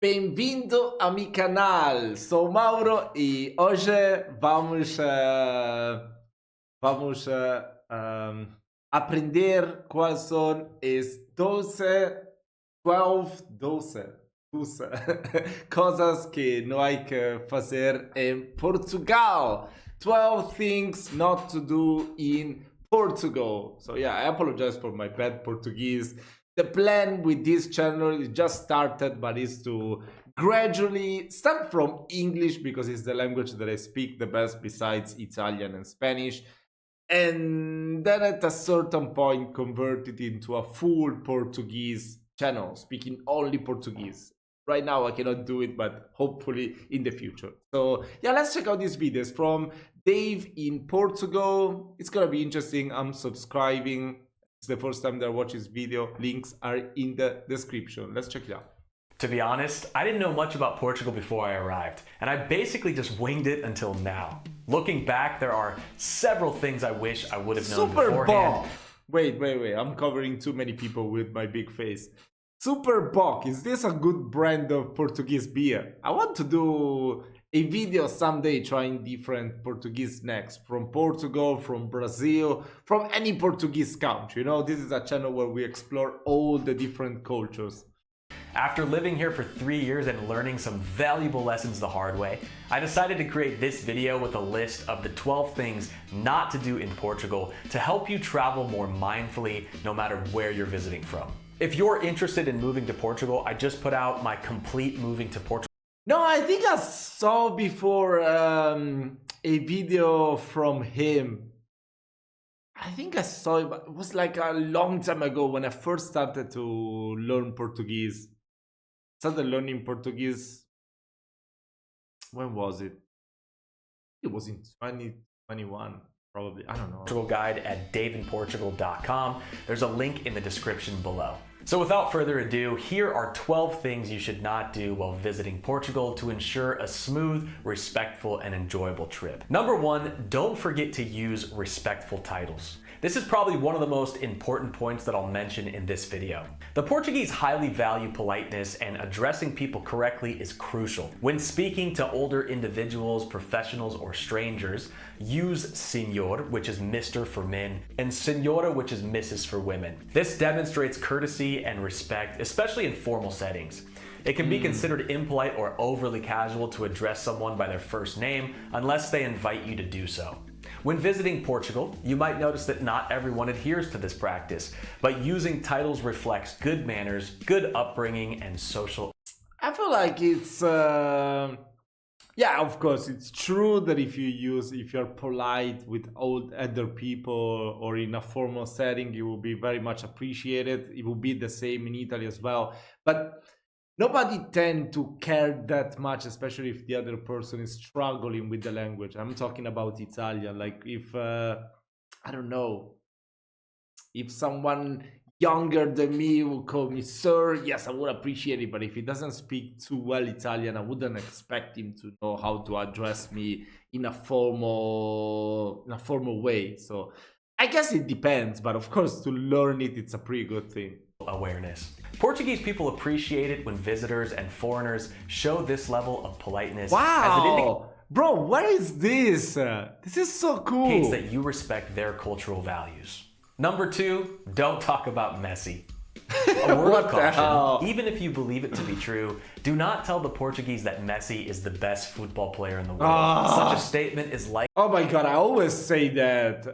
Bem-vindo a mi canal, sou Mauro e hoje vamos aprender quais são as 12 coisas que não há que fazer em Portugal. 12 things not to do in Portugal. So yeah, I apologize for my bad Portuguese. The plan with this channel is just started, but is to gradually start from English because it's the language that I speak the best besides Italian and Spanish, and then at a certain point convert it into a full Portuguese channel, speaking only Portuguese. Right now I cannot do it, but hopefully in the future. So yeah, let's check out these videos from Dave in Portugal. It's gonna be interesting. I'm subscribing. It's the first time that I watch this video. Links are in the description. Let's check it out. To be honest, I didn't know much about Portugal before I arrived, and I basically just winged it until now. Looking back, there are several things I wish I would have known beforehand. Wait, I'm covering too many people with my big face. Super Bock, is this a good brand of Portuguese beer? I want to do a video someday trying different Portuguese snacks from Portugal, from Brazil, from any Portuguese country. You know, this is a channel where we explore all the different cultures. After living here for 3 years and learning some valuable lessons the hard way, I decided to create this video with a list of the 12 things not to do in Portugal to help you travel more mindfully no matter where you're visiting from. If you're interested in moving to Portugal, I just put out my complete moving to Portugal. No, I think I saw before a video from him. I think I saw it, but it was like a long time ago when I first started to learn Portuguese. Started learning Portuguese. When was it? It was in 2021, probably. I don't know. Portugal guide at daveinportugal.com. There's a link in the description below. So without further ado, here are 12 things you should not do while visiting Portugal to ensure a smooth, respectful, and enjoyable trip. Number 1, don't forget to use respectful titles. This is probably one of the most important points that I'll mention in this video. The Portuguese highly value politeness, and addressing people correctly is crucial. When speaking to older individuals, professionals, or strangers, use senhor, which is Mr. for men, and senhora, which is Mrs. for women. This demonstrates courtesy and respect, especially in formal settings. It can be considered impolite or overly casual to address someone by their first name unless they invite you to do so. When visiting Portugal, you might notice that not everyone adheres to this practice, but using titles reflects good manners, good upbringing, and social. I feel like it's yeah, of course, it's true that if you're polite with other people or in a formal setting, you will be very much appreciated. It will be the same in Italy as well. But nobody tend to care that much, especially if the other person is struggling with the language. I'm talking about Italian. Like if, I don't know, if someone younger than me would call me sir, yes, I would appreciate it. But if he doesn't speak too well Italian, I wouldn't expect him to know how to address me in a formal way. So I guess it depends. But of course, to learn it, it's a pretty good thing. Awareness. Portuguese people appreciate it when visitors and foreigners show this level of politeness. Wow! Bro, what is this? This is so cool. Indicates that you respect their cultural values. Number 2, don't talk about Messi. A word of caution, even if you believe it to be true, do not tell the Portuguese that Messi is the best football player in the world. Such a statement is like... Oh my god, I always say that.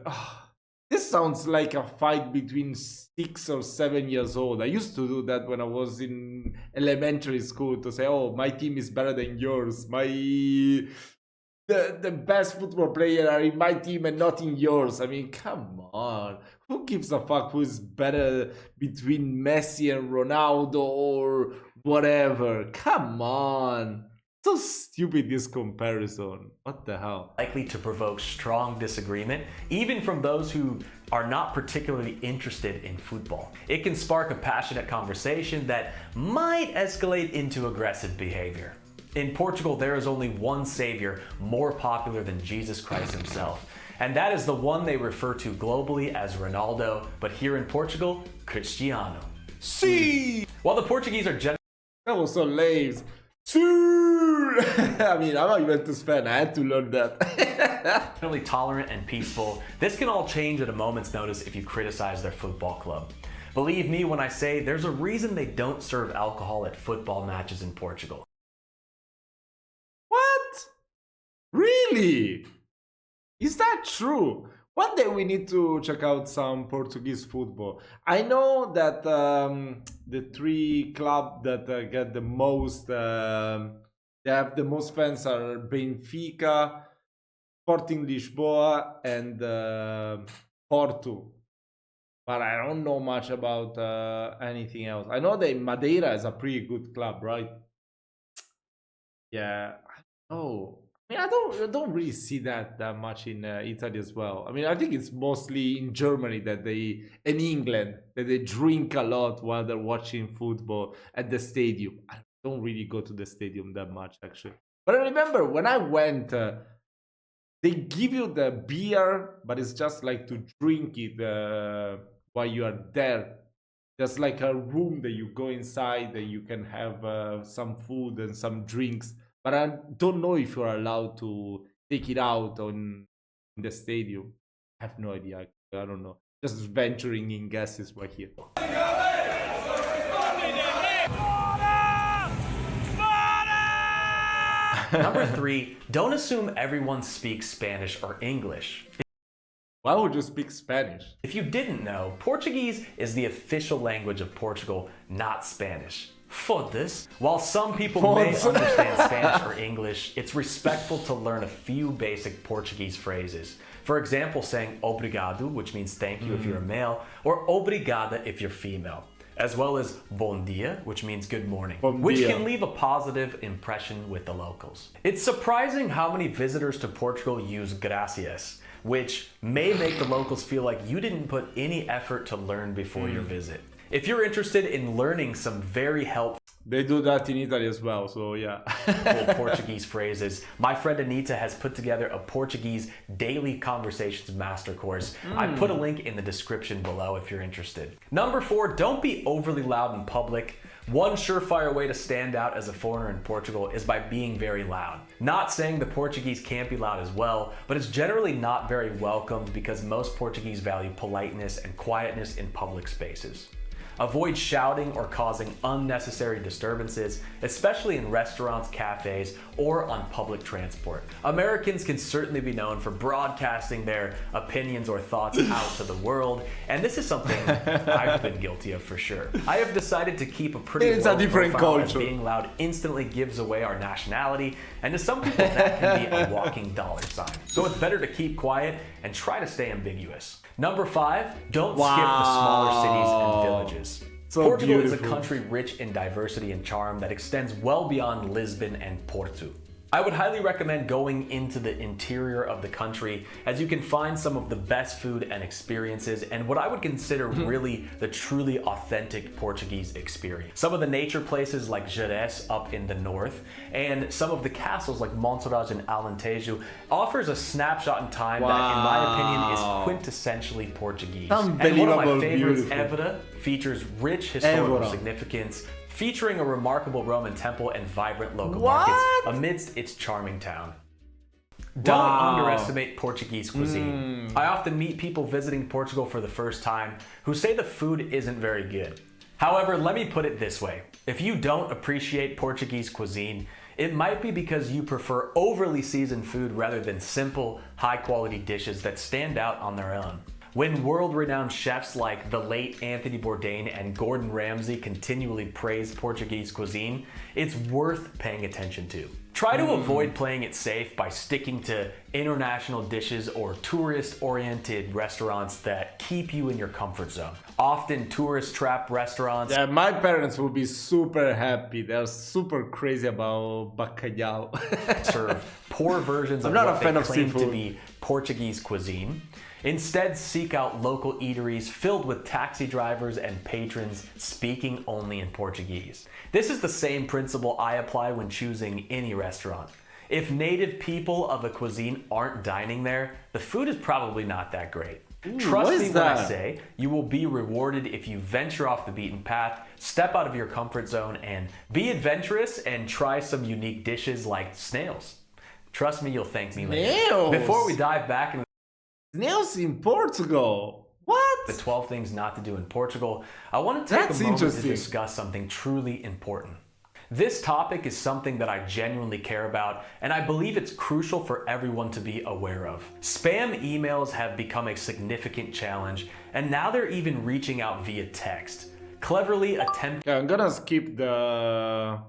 This sounds like a fight between 6 or 7 years old. I used to do that when I was in elementary school, to say, oh, my team is better than yours. The best football player are in my team and not in yours. I mean, come on. Who gives a fuck who's better between Messi and Ronaldo or whatever? Come on. So stupid, this comparison. What the hell? Likely to provoke strong disagreement, even from those who are not particularly interested in football. It can spark a passionate conversation that might escalate into aggressive behavior. In Portugal, there is only one savior more popular than Jesus Christ himself, and that is the one they refer to globally as Ronaldo, but here in Portugal, Cristiano. See! While the Portuguese are generally That was so lame. I mean, I'm a Juventus fan. I had to learn that. Really tolerant and peaceful. This can all change at a moment's notice if you criticize their football club. Believe me when I say there's a reason they don't serve alcohol at football matches in Portugal. What? Really? Is that true? One day we need to check out some Portuguese football. I know that the three clubs that get the most, they have the most fans are Benfica, Sporting Lisboa, and Porto. But I don't know much about anything else. I know that Madeira is a pretty good club, right? Yeah. Oh. I mean, I don't really see that much in Italy as well. I mean, I think it's mostly in Germany in England, that they drink a lot while they're watching football at the stadium. I don't really go to the stadium that much, actually. But I remember when I went, they give you the beer, but it's just like to drink it while you are there. There's like a room that you go inside and you can have some food and some drinks. But I don't know if you're allowed to take it out in the stadium. I have no idea. I don't know. Just venturing in guesses right here. Number 3, don't assume everyone speaks Spanish or English. Why would you speak Spanish? If you didn't know, Portuguese is the official language of Portugal, not Spanish. Foda-se. While some people may understand Spanish or English, it's respectful to learn a few basic Portuguese phrases. For example, saying obrigado, which means thank you if you're a male, or obrigada if you're female. As well as bom dia, which means good morning, which can leave a positive impression with the locals. It's surprising how many visitors to Portugal use gracias, which may make the locals feel like you didn't put any effort to learn before your visit. If you're interested in learning some very helpful They do that in Italy as well, so yeah. Portuguese phrases, my friend Anita has put together a Portuguese daily conversations master course. I put a link in the description below if you're interested. Number 4, don't be overly loud in public. One surefire way to stand out as a foreigner in Portugal is by being very loud. Not saying the Portuguese can't be loud as well, but it's generally not very welcomed because most Portuguese value politeness and quietness in public spaces. Avoid shouting or causing unnecessary disturbances, especially in restaurants, cafes, or on public transport. Americans can certainly be known for broadcasting their opinions or thoughts out to the world, and this is something I've been guilty of for sure. I have decided to keep a pretty low profile as being loud instantly gives away our nationality, and to some people that can be a walking dollar sign. So it's better to keep quiet and try to stay ambiguous. Number 5, don't skip the smaller cities and villages. Portugal is a country rich in diversity and charm that extends well beyond Lisbon and Porto. I would highly recommend going into the interior of the country, as you can find some of the best food and experiences and what I would consider really the truly authentic Portuguese experience. Some of the nature places like Jerez up in the north and some of the castles like Monserrat and Alentejo offers a snapshot in time that in my opinion is quintessentially Portuguese. And one of my favorites, Évora, features rich historical significance, featuring a remarkable Roman temple and vibrant local markets amidst its charming town. Don't underestimate Portuguese cuisine. I often meet people visiting Portugal for the first time who say the food isn't very good. However, let me put it this way. If you don't appreciate Portuguese cuisine, it might be because you prefer overly seasoned food rather than simple, high-quality dishes that stand out on their own. When world-renowned chefs like the late Anthony Bourdain and Gordon Ramsay continually praise Portuguese cuisine, it's worth paying attention to. Try to avoid playing it safe by sticking to international dishes or tourist-oriented restaurants that keep you in your comfort zone. Often tourist trap restaurants. Yeah, my parents will be super happy. They're super crazy about bacalhau. Serve poor versions of what they claim to be Portuguese cuisine. Instead, seek out local eateries filled with taxi drivers and patrons speaking only in Portuguese. This is the same principle I apply when choosing any restaurant. If native people of a cuisine aren't dining there, the food is probably not that great. Trust what me is when I that? say you will be rewarded if you venture off the beaten path, step out of your comfort zone, and be adventurous and try some unique dishes like snails. Trust me, you'll thank me later. Snails? Before we dive back into Snails in Portugal. What? the 12 things not to do in Portugal, I want to take That's a moment to interesting. discuss something truly important. This topic is something that I genuinely care about, and I believe it's crucial for everyone to be aware of. Spam emails have become a significant challenge, and now they're even reaching out via text, cleverly attempting Yeah, I'm gonna skip the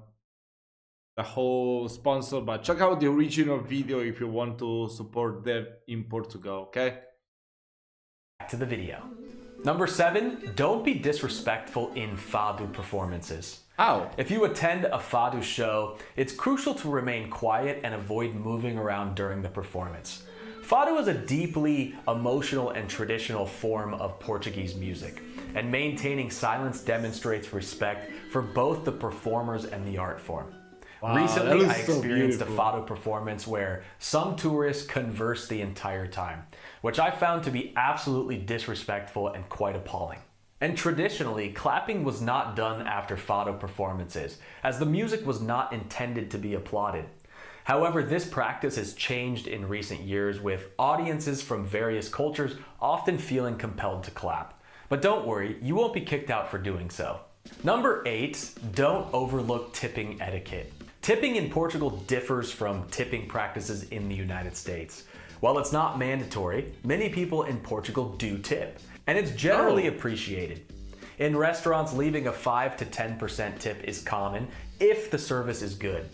whole sponsor, but check out the original video if you want to support them in Portugal, okay? to the video. Number 7, don't be disrespectful in Fado performances. How? If you attend a Fado show, it's crucial to remain quiet and avoid moving around during the performance. Fado is a deeply emotional and traditional form of Portuguese music, and maintaining silence demonstrates respect for both the performers and the art form. Wow, Recently, that I is so experienced a beautiful. Fado performance where some tourists conversed the entire time, which I found to be absolutely disrespectful and quite appalling. And traditionally, clapping was not done after Fado performances, as the music was not intended to be applauded. However, this practice has changed in recent years, with audiences from various cultures often feeling compelled to clap. But don't worry, you won't be kicked out for doing so. Number 8, don't overlook tipping etiquette. Tipping in Portugal differs from tipping practices in the United States. While it's not mandatory, many people in Portugal do tip, and it's generally appreciated. In restaurants, leaving a 5 to 10% tip is common if the service is good,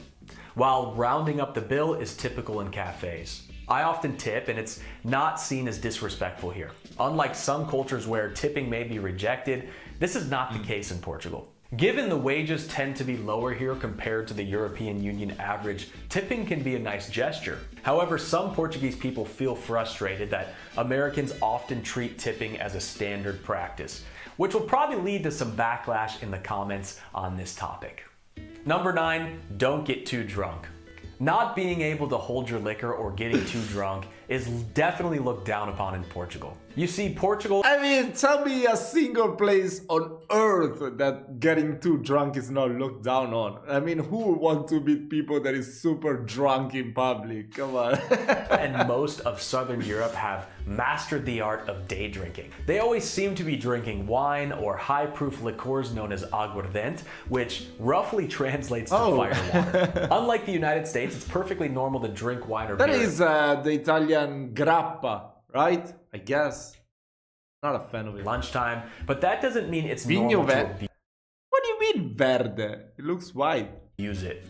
while rounding up the bill is typical in cafes. I often tip, and it's not seen as disrespectful here. Unlike some cultures where tipping may be rejected, this is not the case in Portugal. Given the wages tend to be lower here compared to the European Union average, tipping can be a nice gesture. However, some Portuguese people feel frustrated that Americans often treat tipping as a standard practice, which will probably lead to some backlash in the comments on this topic. Number 9, don't get too drunk. Not being able to hold your liquor or getting too drunk is definitely looked down upon in Portugal. You see, Portugal I mean, tell me a single place on earth that getting too drunk is not looked down on. I mean, who would want to meet people that is super drunk in public? Come on. and most of Southern Europe have mastered the art of day drinking. They always seem to be drinking wine or high-proof liqueurs known as aguardente, which roughly translates to fire water. Unlike the United States, it's perfectly normal to drink wine or That beer. is the Italian grappa, right? I guess. Not a fan of it. Lunchtime, but that doesn't mean it's Vinho normal to verde. What do you mean verde? It looks white. abuse it.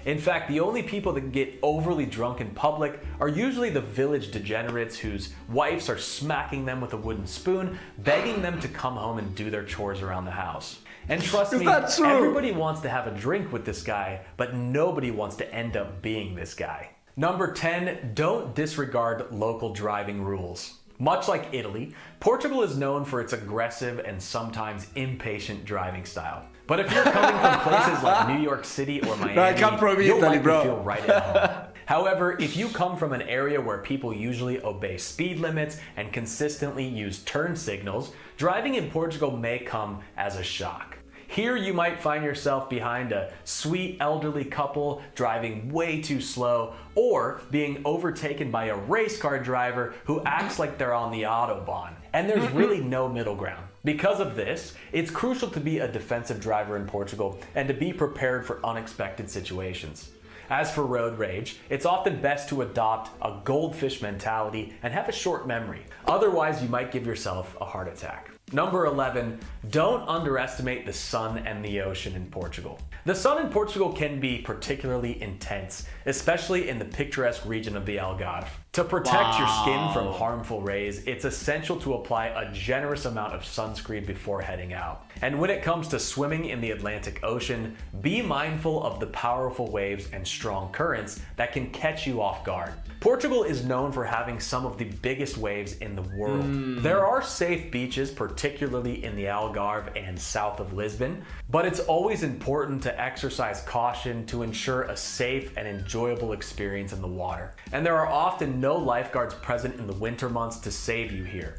In fact, the only people that get overly drunk in public are usually the village degenerates whose wives are smacking them with a wooden spoon, begging them to come home and do their chores around the house. And trust Is me, that true? everybody wants to have a drink with this guy, but nobody wants to end up being this guy. Number 10, don't disregard local driving rules. Much like Italy, Portugal is known for its aggressive and sometimes impatient driving style. But if you're coming from places like New York City or Miami, I come from you'll Italy, likely bro. feel right at home. However, if you come from an area where people usually obey speed limits and consistently use turn signals, driving in Portugal may come as a shock. Here you might find yourself behind a sweet elderly couple driving way too slow, or being overtaken by a race car driver who acts like they're on the Autobahn. And there's really no middle ground. Because of this, it's crucial to be a defensive driver in Portugal and to be prepared for unexpected situations. As for road rage, it's often best to adopt a goldfish mentality and have a short memory. Otherwise, you might give yourself a heart attack. Number 11, don't underestimate the sun and the ocean in Portugal. The sun in Portugal can be particularly intense, especially in the picturesque region of the Algarve. To protect your skin from harmful rays, it's essential to apply a generous amount of sunscreen before heading out. And when it comes to swimming in the Atlantic Ocean, be mindful of the powerful waves and strong currents that can catch you off guard. Portugal is known for having some of the biggest waves in the world. There are safe beaches, particularly in the Algarve and south of Lisbon, but it's always important to exercise caution to ensure a safe and enjoyable experience in the water. And there are often no lifeguards present in the winter months to save you here.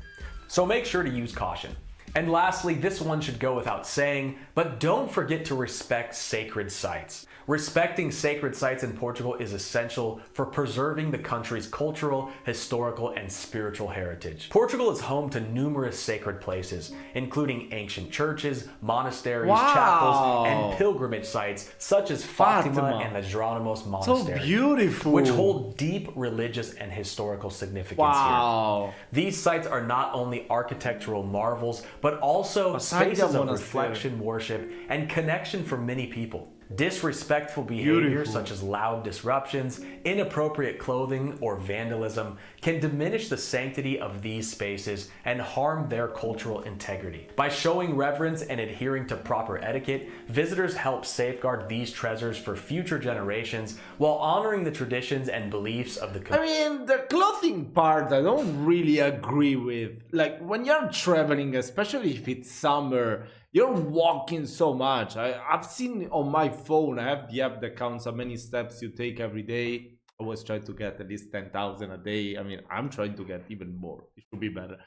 So make sure to use caution. And lastly, this one should go without saying, but don't forget to respect sacred sites. Respecting sacred sites in Portugal is essential for preserving the country's cultural, historical, and spiritual heritage. Portugal is home to numerous sacred places, including ancient churches, monasteries, chapels, and pilgrimage sites such as Fatima and the Geronimos Monastery. So beautiful. Which hold deep religious and historical significance here. These sites are not only architectural marvels, but also spaces of reflection, worship, and connection for many people. Disrespectful behavior such as loud disruptions, inappropriate clothing, or vandalism can diminish the sanctity of these spaces and harm their cultural integrity. By showing reverence and adhering to proper etiquette, visitors help safeguard these treasures for future generations while honoring the traditions and beliefs of the community. I mean, the clothing part I don't really agree with. Like, when you're traveling, especially if it's summer, you're walking so much. I've seen on my phone, I have the app that counts how many steps you take every day. I always try to get at least 10,000 a day. I mean, I'm trying to get even more. It should be better.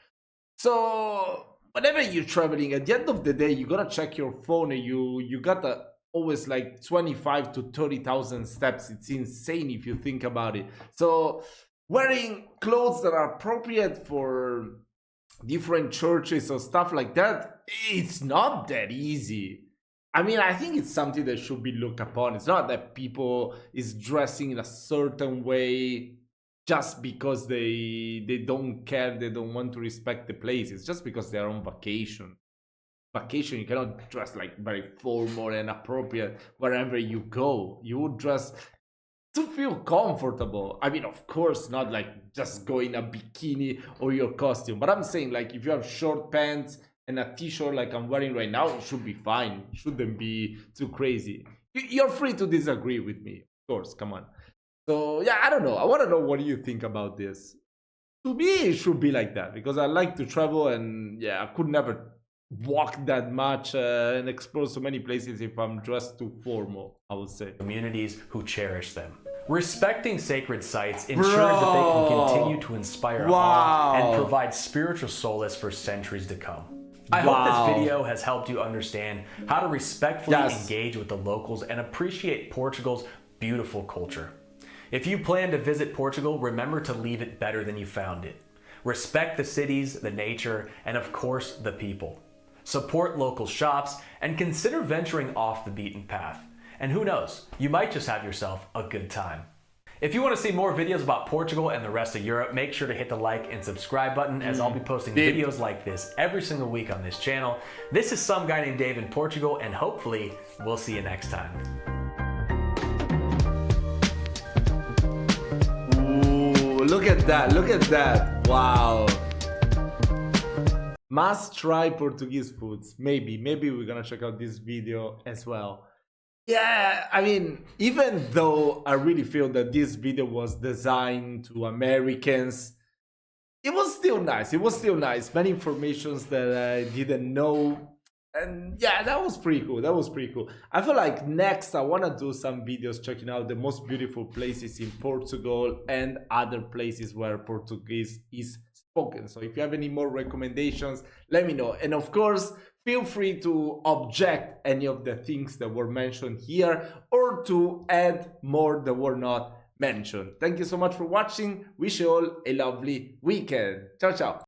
So whenever you're traveling, at the end of the day, you gotta check your phone and you gotta always like 25 to 30,000 steps. It's insane if you think about it. So wearing clothes that are appropriate for different churches or stuff like that, it's not that easy. I mean, I think it's something that should be looked upon. It's not that people is dressing in a certain way just because they don't care, they don't want to respect the place. It's just because they're on vacation. You cannot dress like very formal and appropriate wherever you go. You would dress to feel comfortable. I mean, of course, not like just go in a bikini or your costume, but I'm saying like if you have short pants and a t-shirt like I'm wearing right now, it should be fine. It shouldn't be too crazy. You're free to disagree with me, of course, come on. So yeah, I don't know. I want to know what you think about this. To me, it should be like that because I like to travel and yeah, I could never walk that much and explore so many places if I'm dressed too formal, I would say. Communities who cherish them. Respecting sacred sites ensures that they can continue to inspire awe and provide spiritual solace for centuries to come. I hope this video has helped you understand how to respectfully engage with the locals and appreciate Portugal's beautiful culture. If you plan to visit Portugal, remember to leave it better than you found it. Respect the cities, the nature, and of course, the people. Support local shops and consider venturing off the beaten path. And who knows, you might just have yourself a good time. If you want to see more videos about Portugal and the rest of Europe, make sure to hit the like and subscribe button as I'll be posting videos like this every single week on this channel. This is some guy named Dave in Portugal, and hopefully we'll see you next time. Ooh, look at that, wow. Must try Portuguese foods. Maybe we're gonna check out this video as well. Yeah, I mean, even though I really feel that this video was designed to Americans, it was still nice. Many informations that I didn't know. And yeah, that was pretty cool. I feel like next I want to do some videos checking out the most beautiful places in Portugal and other places where Portuguese is spoken. So if you have any more recommendations, let me know. And of course, feel free to object any of the things that were mentioned here or to add more that were not mentioned. Thank you so much for watching. Wish you all a lovely weekend. Ciao, ciao.